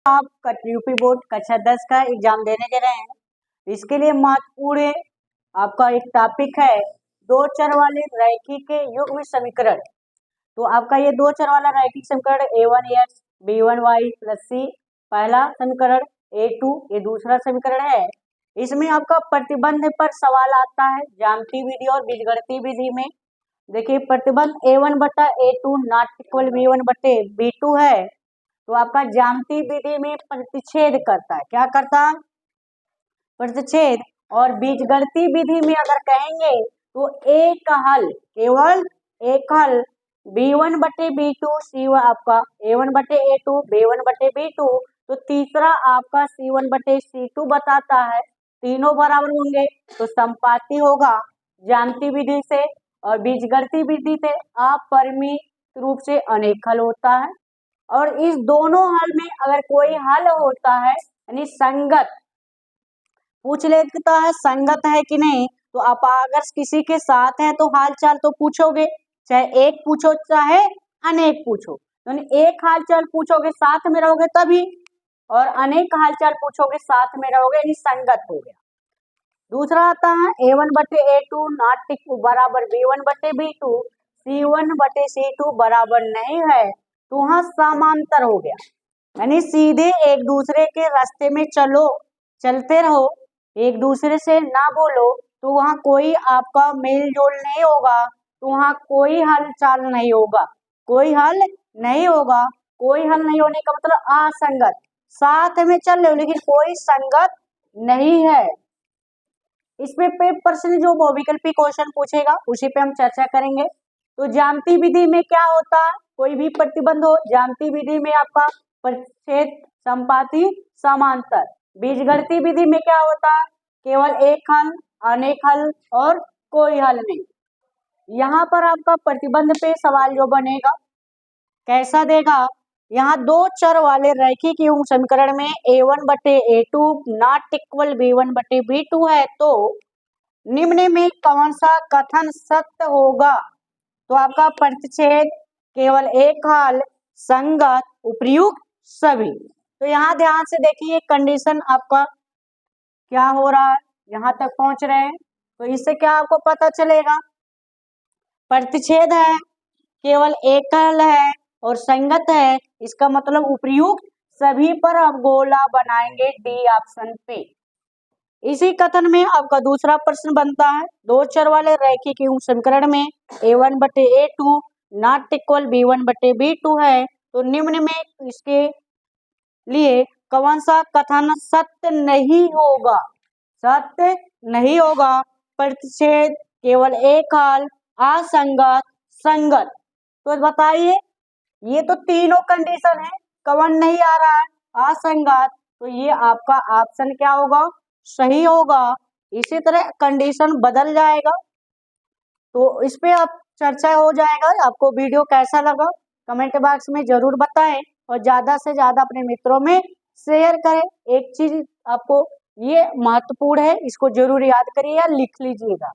आप UP board कक्षा 10 का एग्जाम देने के रहे हैं। इसके लिए महत्वपूर्ण आपका एक टॉपिक है दो चर वाले रैखिक युग्म समीकरण। तो आपका ये दो चर वाला रैखिक समीकरण a1x b1y प्लस c पहला समीकरण, a2 ये दूसरा समीकरण है। इसमें आपका प्रतिबंध पर सवाल आता है ज्यामितीय विधि और बीजगणितीय विधि में। देखिए प्रतिबंध a1 बटा a2 नॉट इक्वल b1 बटे b2 है, तो आपका ज्यामितीय विधि में प्रतिच्छेद करता है। क्या करता है? प्रतिच्छेद। और बीजगणितीय विधि में अगर कहेंगे तो एक हल, केवल एक हल b1 बटे b2 c1 आपका a1 बटे a2 b1 बटे b2, तो तीसरा आपका c1 बटे c2 बताता है। तीनों बराबर होंगे तो संपाती होगा ज्यामितीय विधि से, और बीजगणितीय विधि से अपरिमित रूप से अनेक हल होता है। और इस दोनों हल में अगर कोई हल होता है यानी संगत, पूछ लेता है संगत है कि नहीं, तो आप अगर किसी के साथ हैं तो हाल चाल तो पूछोगे, चाहे एक पूछो चाहे अनेक पूछो। तो एक हाल चाल पूछोगे साथ में रहोगे तभी, और अनेक हाल चाल पूछोगे साथ में रहोगे, यानी संगत हो गया। दूसरा आता है a1 बटे a2 नॉट इक्वल बराबर b1 बटे b2, c1 बटे c2 बराबर नहीं है, तो वहां समांतर हो गया, यानी सीधे एक दूसरे के रास्ते में चलो, चलते रहो, एक दूसरे से ना बोलो, तो वहां कोई आपका मेल जोल नहीं होगा, तो वहां कोई हल चाल नहीं होगा, कोई हल नहीं होगा। कोई हल नहीं होने का मतलब असंगत, साथ में चल रहे हो लेकिन कोई संगत नहीं है। इसमें पे प्रश्न जो बहुविकल्पी क्वेश्चन पूछेगा उसी पे हम चर्चा करेंगे। तो ज्यामितीय विधि में क्या होता है, कोई भी प्रतिबंध हो ज्यामितीय विधि में आपका प्रतिच्छेद, संपाती, समांतर। बीजगणितीय विधि में क्या होता है, केवल एक हल, अनेक हल और कोई हल नहीं। यहाँ पर आपका प्रतिबंध पे सवाल जो बनेगा कैसा देगा, यहाँ दो चर वाले रैखिक युग्म समीकरण में a1 बटे a2 नॉट इक्वल b1 बटे b2 है, तो निम्न में कौन सा कथन सत्य होगा। तो आपका प्रतिच्छेद, केवल एक हल, संगत, उपर्युक्त सभी। तो यहाँ ध्यान से देखिए कंडीशन आपका क्या हो रहा है, यहाँ तक पहुंच रहे हैं, तो इससे क्या आपको पता चलेगा, प्रतिच्छेद है, केवल एक हल है और संगत है, इसका मतलब उपर्युक्त सभी पर आप गोला बनाएंगे डी ऑप्शन पे। इसी कथन में आपका दूसरा प्रश्न बनता है दो चर वाले रैखिक युग्म समीकरण में a1 बटे a2 नॉट इक्वल b1 बटे b2 है, तो निम्न में इसके लिए कौन सा कथन सत्य नहीं होगा, सत्य नहीं होगा। प्रतिच्छेद, केवल एक हल, असंगत, संगत। तो बताइए ये तो तीनों कंडीशन है, कौन नहीं आ रहा है, असंगत, तो ये आपका ऑप्शन क्या होगा, सही होगा। इसी तरह कंडीशन बदल जाएगा, तो इस पे आप चर्चा हो जाएगा। आपको वीडियो कैसा लगा कमेंट बॉक्स में जरूर बताएं, और ज्यादा से ज्यादा अपने मित्रों में शेयर करें। एक चीज आपको ये महत्वपूर्ण है, इसको जरूर याद करिए या लिख लीजिएगा।